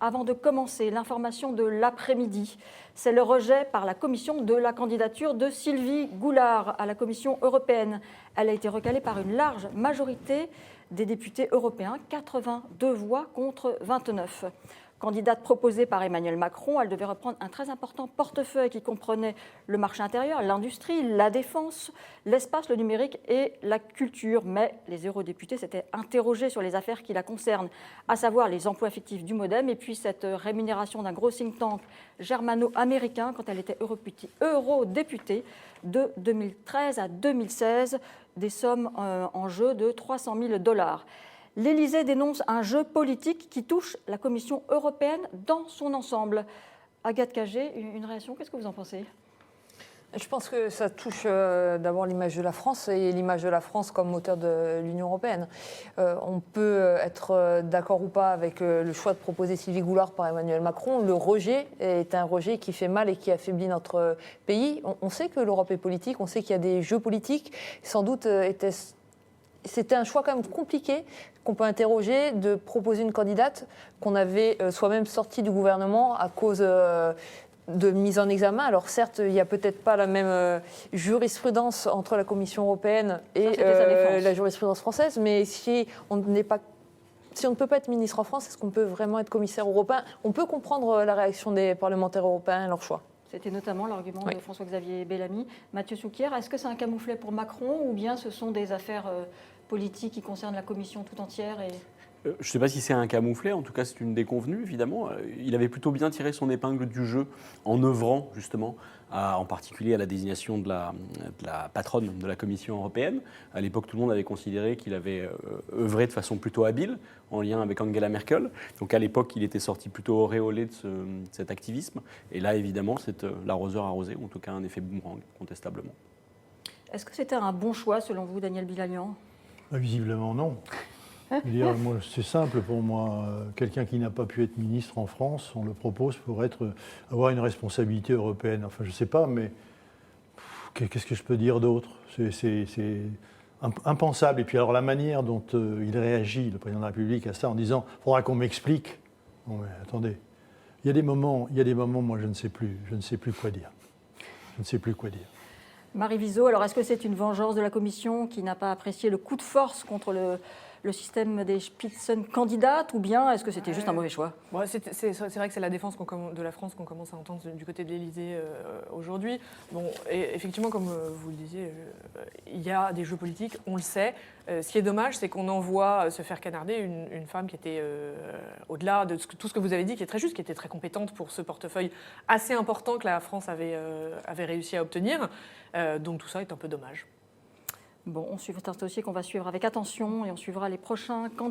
Avant de commencer, l'information de l'après-midi, c'est le rejet par la Commission de la candidature de Sylvie Goulard à la Commission européenne. Elle a été recalée par une large majorité des députés européens, 82 voix contre 29. Candidate proposée par Emmanuel Macron, elle devait reprendre un très important portefeuille qui comprenait le marché intérieur, l'industrie, la défense, l'espace, le numérique et la culture. Mais les eurodéputés s'étaient interrogés sur les affaires qui la concernent, à savoir les emplois fictifs du Modem et puis cette rémunération d'un gros think tank germano-américain quand elle était eurodéputée de 2013 à 2016, des sommes en jeu de 300 000 $. L'Élysée dénonce un jeu politique qui touche la Commission européenne dans son ensemble. Agathe Cagé, une réaction, qu'est-ce que vous en pensez ? Je pense que ça touche d'abord l'image de la France et l'image de la France comme moteur de l'Union européenne. On peut être d'accord ou pas avec le choix de proposer Sylvie Goulard par Emmanuel Macron. Le rejet est un rejet qui fait mal et qui affaiblit notre pays. On sait que l'Europe est politique, on sait qu'il y a des jeux politiques. Sans doute c'était un choix quand même compliqué qu'on peut interroger de proposer une candidate qu'on avait soi-même sortie du gouvernement à cause de mise en examen. Alors certes, il n'y a peut-être pas la même jurisprudence entre la Commission européenne et la jurisprudence française, mais si on ne peut pas être ministre en France, est-ce qu'on peut vraiment être commissaire européen ? On peut comprendre la réaction des parlementaires européens et leur choix. C'était notamment l'argument de François-Xavier Bellamy. Mathieu Souquier, est-ce que c'est un camouflet pour Macron ou bien ce sont des affaires politiques qui concernent la Commission tout entière Je ne sais pas si c'est un camouflet, en tout cas c'est une déconvenue évidemment. Il avait plutôt bien tiré son épingle du jeu en œuvrant justement, en particulier à la désignation de la patronne de la Commission européenne. À l'époque, tout le monde avait considéré qu'il avait œuvré de façon plutôt habile en lien avec Angela Merkel. Donc à l'époque, il était sorti plutôt auréolé de cet activisme. Et là, évidemment, c'est l'arroseur arrosé, ou en tout cas un effet boomerang, contestablement. Est-ce que c'était un bon choix selon vous, Daniel Bilalian ? Visiblement non. Moi, c'est simple pour moi. Quelqu'un qui n'a pas pu être ministre en France, on le propose pour avoir une responsabilité européenne. Enfin, je ne sais pas, mais qu'est-ce que je peux dire d'autre ? C'est impensable. Et puis alors la manière dont il réagit, le président de la République, à ça, en disant « il faudra qu'on m'explique ». Non mais attendez, il y a des moments, moi je ne sais plus quoi dire. Je ne sais plus quoi dire. Marie Viseau, alors est-ce que c'est une vengeance de la Commission qui n'a pas apprécié le coup de force contre le système des Spitzenkandidaten ou bien est-ce que c'était juste un mauvais choix ? C'est vrai que c'est la défense de la France qu'on commence à entendre du côté de l'Élysée aujourd'hui. Bon, et effectivement, comme vous le disiez, il y a des jeux politiques, on le sait. Ce qui est dommage, c'est qu'on envoie se faire canarder une femme qui était, au-delà de tout ce que vous avez dit, qui est très juste, qui était très compétente pour ce portefeuille assez important que la France avait réussi à obtenir. Donc tout ça est un peu dommage. Bon, c'est un dossier qu'on va suivre avec attention et on suivra les prochains candidats.